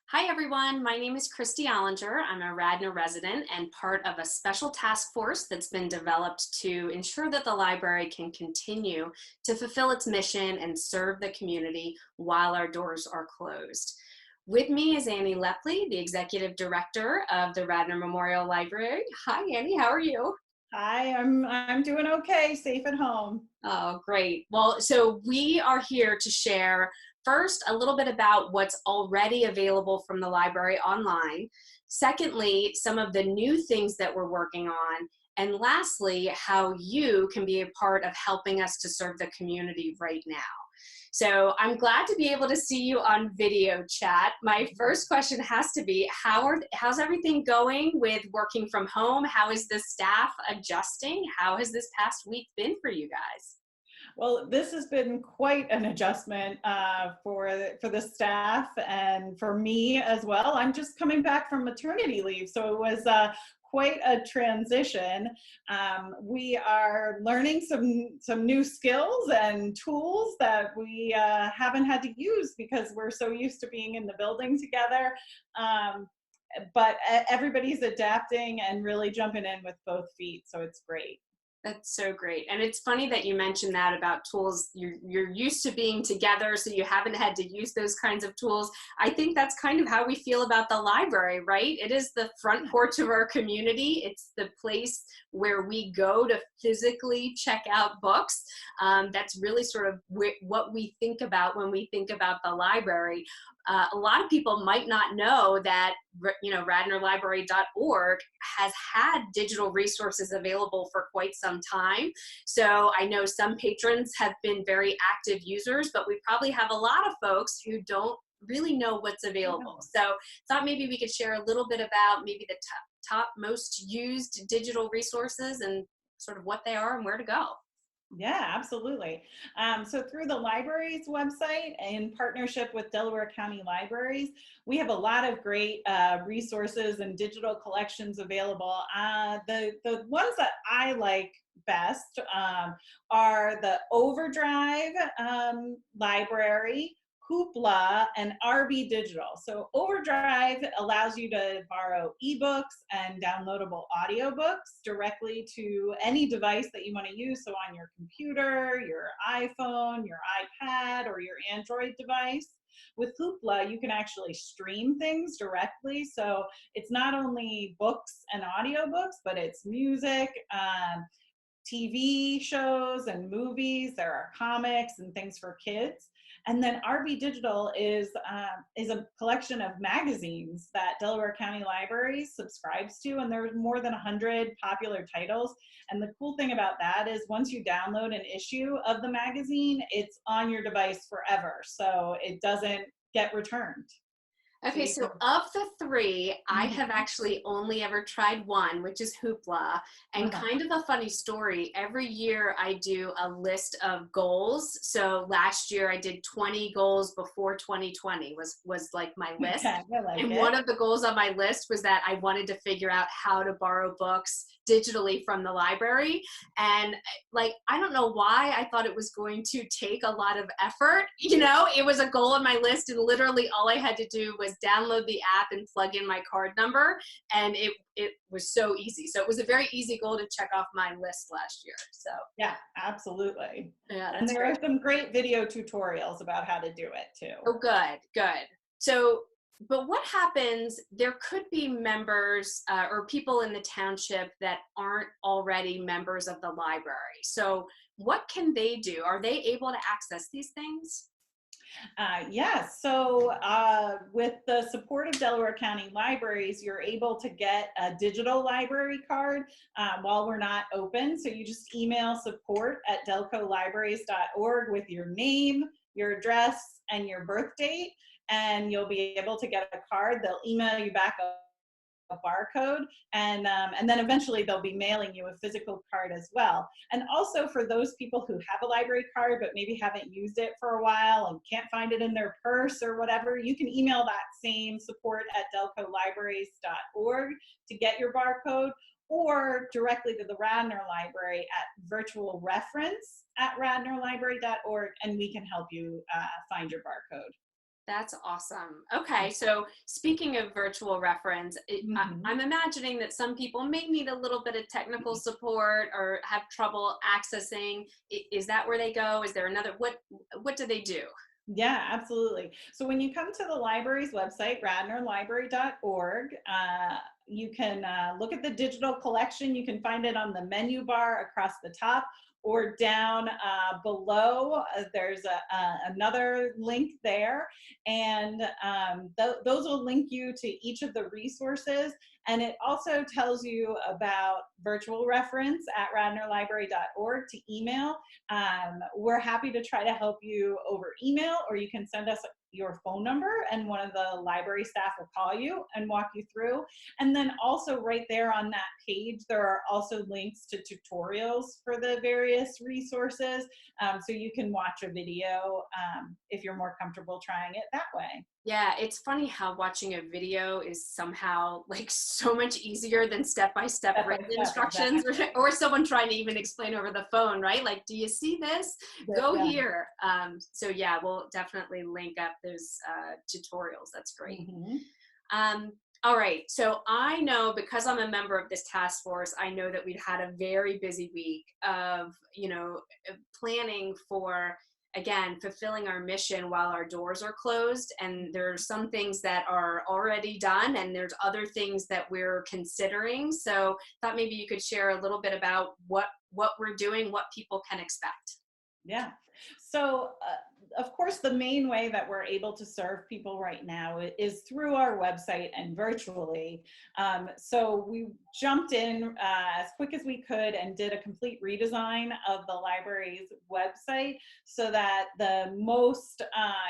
Hi everyone, my name is Kristy Olinger. I'm a Radnor resident and part of a special task force that's been developed to ensure that the library can continue to fulfill its mission and serve the community while our doors are closed. With me is Anny Laepple, the Executive Director of the Radnor Memorial Library. Hi Anny, how are you? Hi, I'm doing okay, safe at home. Oh, great. Well, so we are here to share first a little bit about what's already available from the library online. Secondly, some of the new things that we're working on. And lastly, how you can be a part of helping us to serve the community right now. So I'm glad to be able to see you on video chat. My first question has to be, how's everything going with working from home? How is the staff adjusting? How has this past week been for you guys? Well, this has been quite an adjustment for the staff and for me as well. I'm just coming back from maternity leave, so it was quite a transition. We are learning some new skills and tools that we haven't had to use because we're so used to being in the building together. Um, but everybody's adapting and really jumping in with both feet, so it's great. That's so great. And it's funny that you mentioned that about tools. You're used to being together, so you haven't had to use those kinds of tools. I think that's kind of how we feel about the library, right? It is the front porch of our community. It's the place where we go to physically check out books. That's really sort of what we think about when we think about the library. A lot of people might not know that radnorlibrary.org has had digital resources available for quite some time. So I know some patrons have been very active users, but we probably have a lot of folks who don't really know what's available. So thought maybe we could share a little bit about maybe the top most used digital resources and sort of what they are and where to go. Yeah, absolutely. So through the library's website, in partnership with Delaware County Libraries, we have a lot of great resources and digital collections available. The ones that I like best are the Overdrive library, Hoopla, and RB Digital. So Overdrive allows you to borrow ebooks and downloadable audiobooks directly to any device that you want to use. So on your computer, your iPhone, your iPad, or your Android device. With Hoopla, you can actually stream things directly. So it's not only books and audiobooks, but it's music, TV shows and movies. There are comics and things for kids. And then RB Digital is a collection of magazines that Delaware County Libraries subscribes to, and there's more than 100 popular titles. And the cool thing about that is once you download an issue of the magazine, it's on your device forever, so it doesn't get returned. So Okay, you so can. of the three, I have Mhm. actually only ever tried one, which is Hoopla. And Uh-huh. kind of a funny story, every year I do a list of goals. So last year I did 20 goals before 2020 was like my list. Okay, I like And it. one of the goals on my list was that I wanted to figure out how to borrow books digitally from the library. And like, I don't know why I thought it was going to take a lot of effort. It was a goal on my list, and literally all I had to do was download the app and plug in my card number, and it was so easy. So it was a very easy goal to check off my list last year. So Yeah, absolutely. yeah, And that's there are great. some great video tutorials about how to do it too. Oh, good, good. So, but what happens? There could be members or people in the township that aren't already members of the library. So, what can they do? Are they able to access these things? Yes, so with the support of Delaware County Libraries, you're able to get a digital library card while we're not open. So you just email support@delcolibraries.org with your name, your address, and your birth date, and you'll be able to get a card. They'll email you back a barcode, and then eventually they'll be mailing you a physical card as well. And also for those people who have a library card but maybe haven't used it for a while and can't find it in their purse or whatever, you can email that same support@delcolibraries.org to get your barcode, or directly to the Radnor Library at virtualreference@radnorlibrary.org, and we can help you find your barcode. That's awesome. Okay, so speaking of virtual reference, Mhm. I'm imagining that some people may need a little bit of technical support or have trouble accessing. Is that where they go? Is there another? What do they do? Yeah, absolutely. So when you come to the library's website, radnorlibrary.org, you can look at the digital collection. You can find it on the menu bar across the top or down below. There's another link there, and those will link you to each of the resources. And it also tells you about virtual reference at radnorlibrary.org to email. We're happy to try to help you over email, or you can send us your phone number and one of the library staff will call you and walk you through. And then also right there on that page, there are also links to tutorials for the various resources. So you can watch a video if you're more comfortable trying it that way. Yeah, it's funny how watching a video is somehow like so much easier than step-by-step Step by written step, instructions exactly. or someone trying to even explain over the phone, right? Like, do you see this? Go Yeah. here. So yeah, we'll definitely link up those tutorials. That's great. Mhm. Um, all right, so I know because I'm a member of this task force, I know that we've had a very busy week of, planning for, again, fulfilling our mission while our doors are closed. And there's some things that are already done and there's other things that we're considering. So thought maybe you could share a little bit about what we're doing, what people can expect. Yeah. So, of course, the main way that we're able to serve people right now is through our website and virtually. So we jumped in as quick as we could and did a complete redesign of the library's website so that the most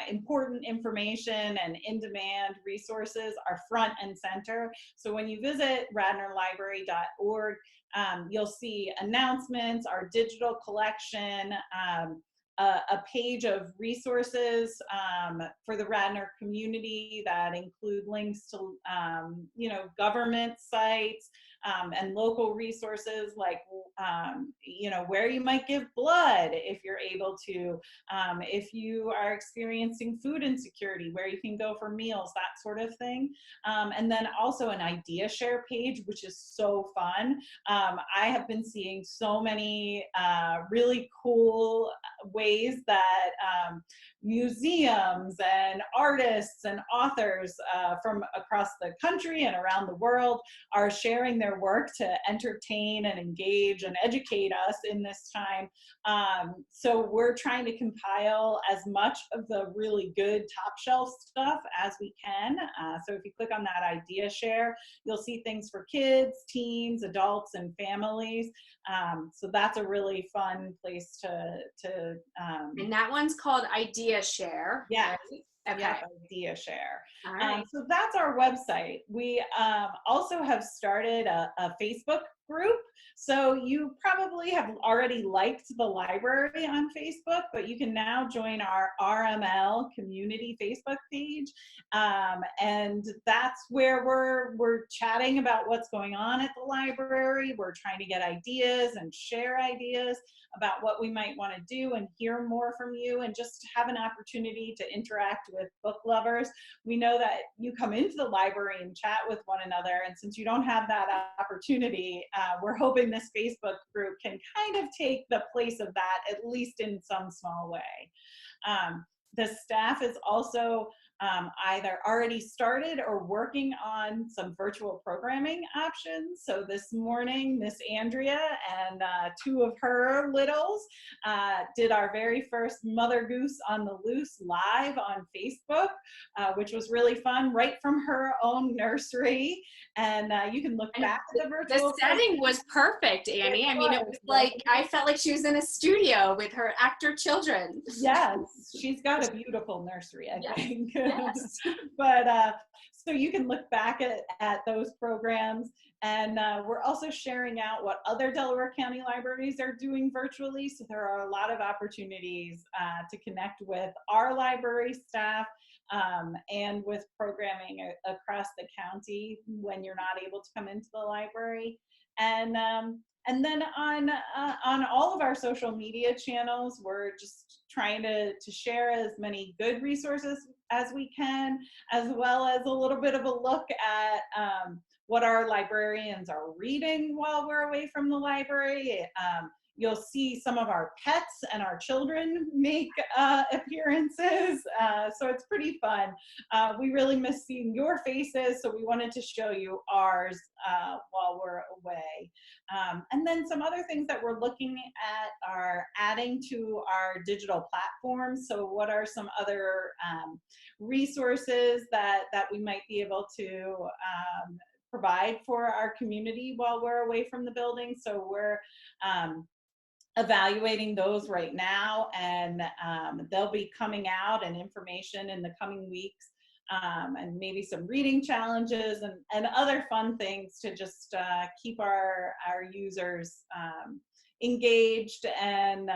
important information and in-demand resources are front and center. So when you visit radnorlibrary.org, you'll see announcements, our digital collection, a page of resources for the Radnor community that include links to, government sites and local resources like, where you might give blood if you're able to, if you are experiencing food insecurity, where you can go for meals, that sort of thing. And then also an idea share page, which is so fun. I have been seeing so many really cool ways that museums and artists and authors from across the country and around the world are sharing their work to entertain and engage and educate us in this time. So we're trying to compile as much of the really good top shelf stuff as we can. So if you click on that idea share, you'll see things for kids, teens, adults, and families. So that's a really fun place to And that one's called Idea Share, yeah. right? Okay. Yep, idea share. All right. So that's our website. We also have started a Facebook group. So you probably have already liked the library on Facebook, but you can now join our RML community Facebook page. And that's where we're chatting about what's going on at the library. We're trying to get ideas and share ideas about what we might want to do and hear more from you and just have an opportunity to interact with book lovers. We know that you come into the library and chat with one another, and since you don't have that opportunity, we're hoping this Facebook group can kind of take the place of that, at least in some small way. The staff is also either already started or working on some virtual programming options. So this morning, Miss Andrea and two of her littles did our very first Mother Goose on the Loose live on Facebook, which was really fun, right from her own nursery. And you can look And back at the the virtual setting was perfect, it Annie. I mean, it was, was like right? I felt like she was in a studio with her actor children. Yes, she's got a beautiful nursery, I Yes, think. yes. But so you can look back at those programs. And we're also sharing out what other Delaware County libraries are doing virtually. So there are a lot of opportunities to connect with our library staff and with programming across the county when you're not able to come into the library. And And then on all of our social media channels, we're just trying to share as many good resources as we can, as well as a little bit of a look at what our librarians are reading while we're away from the library. You'll see some of our pets and our children make appearances, so it's pretty fun. We really miss seeing your faces, so we wanted to show you ours while we're away. And then some other things that we're looking at are adding to our digital platforms. So what are some other resources that we might be able to provide for our community while we're away from the building? So we're evaluating those right now, and they'll be coming out and information in the coming weeks, and maybe some reading challenges and other fun things to just keep our users engaged and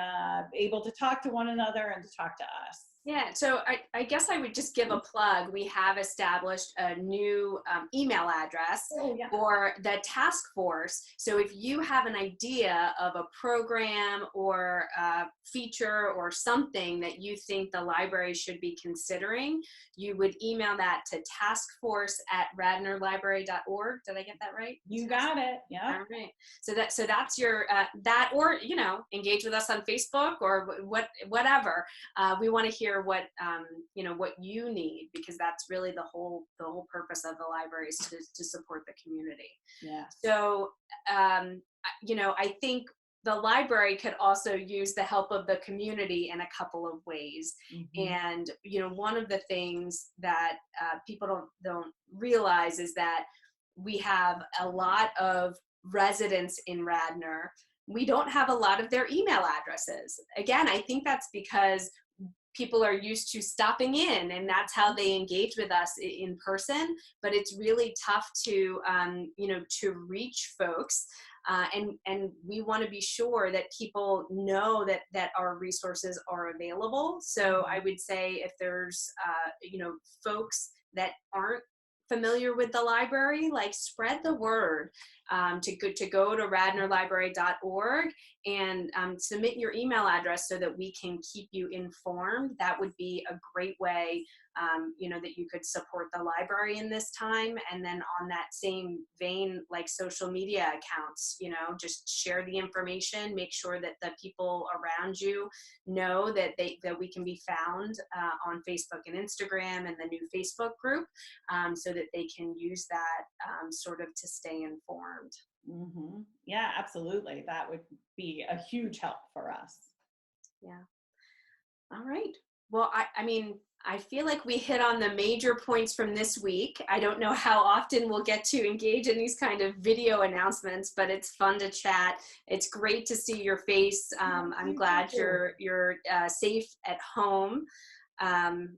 able to talk to one another and to talk to us. Yeah, so I guess I would just give a plug. We have established a new email address for the task force. So if you have an idea of a program or a feature or something that you think the library should be considering, you would email that to taskforce@radnorlibrary.org. Did I get that right? You got it. Yeah. All right. So that's your that, or engage with us on Facebook or whatever. We want to hear what what you need, because that's really the whole purpose of the library is to support the community. Yeah. So I think the library could also use the help of the community in a couple of ways. Mm-hmm. And one of the things that people don't realize is that we have a lot of residents in Radnor. We don't have a lot of their email addresses. Again, I think that's because people are used to stopping in, and that's how they engage with us in person. But it's really tough to reach folks, and we want to be sure that people know that our resources are available. So I would say if there's folks that aren't familiar with the library, like spread the word to go to radnorlibrary.org and submit your email address so that we can keep you informed. That would be a great way that you could support the library in this time. And then on that same vein, like social media accounts, just share the information, make sure that the people around you know that we can be found on Facebook and Instagram and the new Facebook group, so that they can use that sort of to stay informed. Mm-hmm. Yeah, absolutely. That would be a huge help for us. Yeah. All right. Well, I feel like we hit on the major points from this week. I don't know how often we'll get to engage in these kind of video announcements, but it's fun to chat. It's great to see your face. I'm glad you're safe at home. And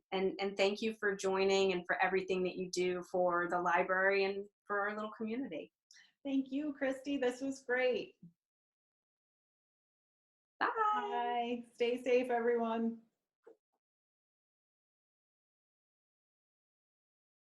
thank you for joining and for everything that you do for the library and for our little community. Thank you, Kristy. This was great. Bye. Bye. Stay safe, everyone.